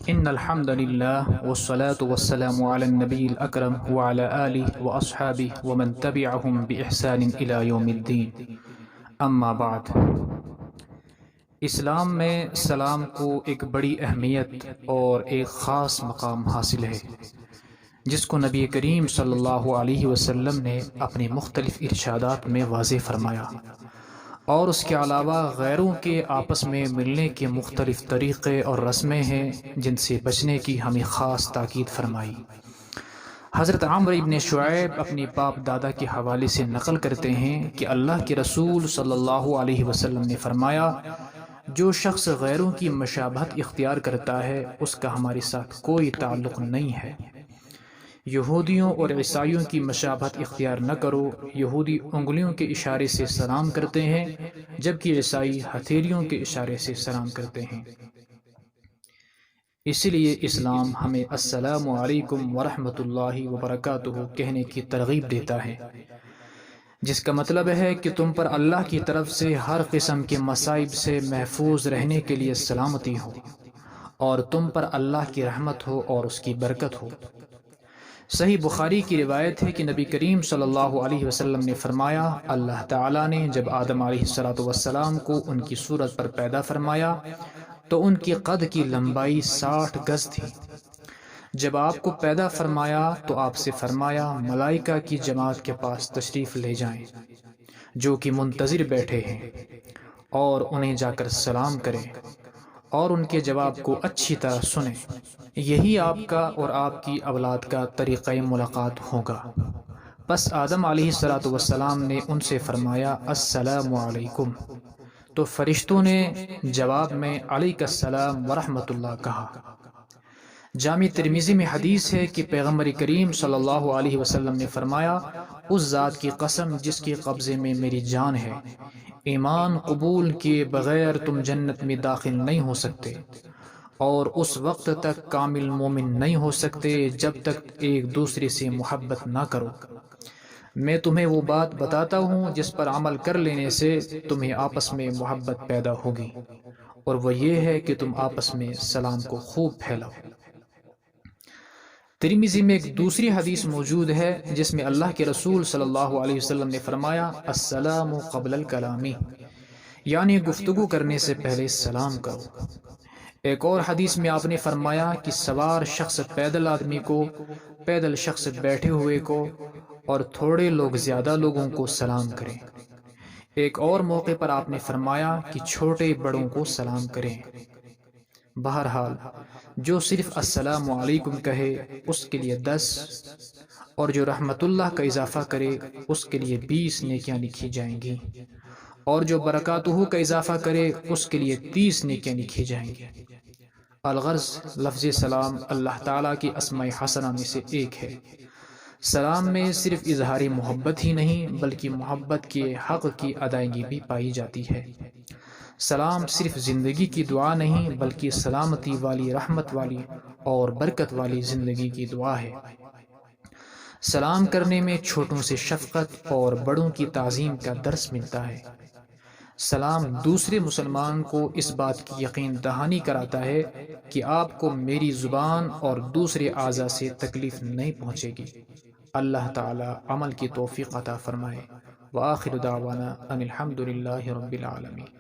ان الحمد للہ والصلاة والسلام علی النبی الاکرم وعلی آلہ واصحابہ ومن تبعہم بإحسان الی یوم الدین، اما بعد۔ اسلام میں سلام کو ایک بڑی اہمیت اور ایک خاص مقام حاصل ہے، جس کو نبی کریم صلی اللہ علیہ وسلم نے اپنے مختلف ارشادات میں واضح فرمایا، اور اس کے علاوہ غیروں کے آپس میں ملنے کے مختلف طریقے اور رسمیں ہیں جن سے بچنے کی ہمیں خاص تاکید فرمائی۔ حضرت عمرو ابن شعیب اپنی باپ دادا کے حوالے سے نقل کرتے ہیں کہ اللہ کے رسول صلی اللہ علیہ وسلم نے فرمایا، جو شخص غیروں کی مشابہت اختیار کرتا ہے اس کا ہمارے ساتھ کوئی تعلق نہیں ہے۔ یہودیوں اور عیسائیوں کی مشابہت اختیار نہ کرو۔ یہودی انگلیوں کے اشارے سے سلام کرتے ہیں جبکہ عیسائی ہتھیلیوں کے اشارے سے سلام کرتے ہیں۔ اس لیے اسلام ہمیں السلام علیکم ورحمۃ اللہ وبرکاتہ کہنے کی ترغیب دیتا ہے، جس کا مطلب ہے کہ تم پر اللہ کی طرف سے ہر قسم کے مصائب سے محفوظ رہنے کے لیے سلامتی ہو، اور تم پر اللہ کی رحمت ہو اور اس کی برکت ہو۔ صحیح بخاری کی روایت ہے کہ نبی کریم صلی اللہ علیہ وسلم نے فرمایا، اللہ تعالیٰ نے جب آدم علیہ السلام کو ان کی صورت پر پیدا فرمایا تو ان کی قد کی لمبائی 60 گز تھی۔ جب آپ کو پیدا فرمایا تو آپ سے فرمایا، ملائکہ کی جماعت کے پاس تشریف لے جائیں جو کہ منتظر بیٹھے ہیں، اور انہیں جا کر سلام کریں اور ان کے جواب کو اچھی طرح سنیں۔ یہی آپ کا اور آپ کی اولاد کا طریقہ ملاقات ہوگا۔ پس آدم علیہ السلام نے ان سے فرمایا، السلام علیکم، تو فرشتوں نے جواب میں علیک السلام ورحمۃ اللہ کہا۔ جامع ترمذی میں حدیث ہے کہ پیغمبر کریم صلی اللہ علیہ وسلم نے فرمایا، اس ذات کی قسم جس کے قبضے میں میری جان ہے، ایمان قبول کیے بغیر تم جنت میں داخل نہیں ہو سکتے، اور اس وقت تک کامل مومن نہیں ہو سکتے جب تک ایک دوسرے سے محبت نہ کرو۔ میں تمہیں وہ بات بتاتا ہوں جس پر عمل کر لینے سے تمہیں آپس میں محبت پیدا ہوگی، اور وہ یہ ہے کہ تم آپس میں سلام کو خوب پھیلاؤ۔ ترمذی میں ایک دوسری حدیث موجود ہے جس میں اللہ کے رسول صلی اللہ علیہ وسلم نے فرمایا، السلام قبل الکلام، یعنی گفتگو کرنے سے پہلے سلام کرو۔ ایک اور حدیث میں آپ نے فرمایا کہ سوار شخص پیدل آدمی کو، پیدل شخص بیٹھے ہوئے کو، اور تھوڑے لوگ زیادہ لوگوں کو سلام کریں۔ ایک اور موقع پر آپ نے فرمایا کہ چھوٹے بڑوں کو سلام کریں۔ بہرحال جو صرف السلام علیکم کہے اس کے لیے 10، اور جو رحمت اللہ کا اضافہ کرے اس کے لیے 20 نیکیاں لکھی جائیں گی، اور جو برکاتہ کا اضافہ کرے اس کے لیے 30 نیکیاں لکھی جائیں گی۔ الغرض لفظ سلام اللہ تعالیٰ کی اسماء حسنہ میں سے ایک ہے۔ سلام میں صرف اظہار محبت ہی نہیں بلکہ محبت کے حق کی ادائیگی بھی پائی جاتی ہے۔ سلام صرف زندگی کی دعا نہیں بلکہ سلامتی والی، رحمت والی اور برکت والی زندگی کی دعا ہے۔ سلام کرنے میں چھوٹوں سے شفقت اور بڑوں کی تعظیم کا درس ملتا ہے۔ سلام دوسرے مسلمان کو اس بات کی یقین دہانی کراتا ہے کہ آپ کو میری زبان اور دوسرے اعضاء سے تکلیف نہیں پہنچے گی۔ اللہ تعالی عمل کی توفیق عطا فرمائے۔ وآخر دعوانا ان الحمد للہ رب العالمین۔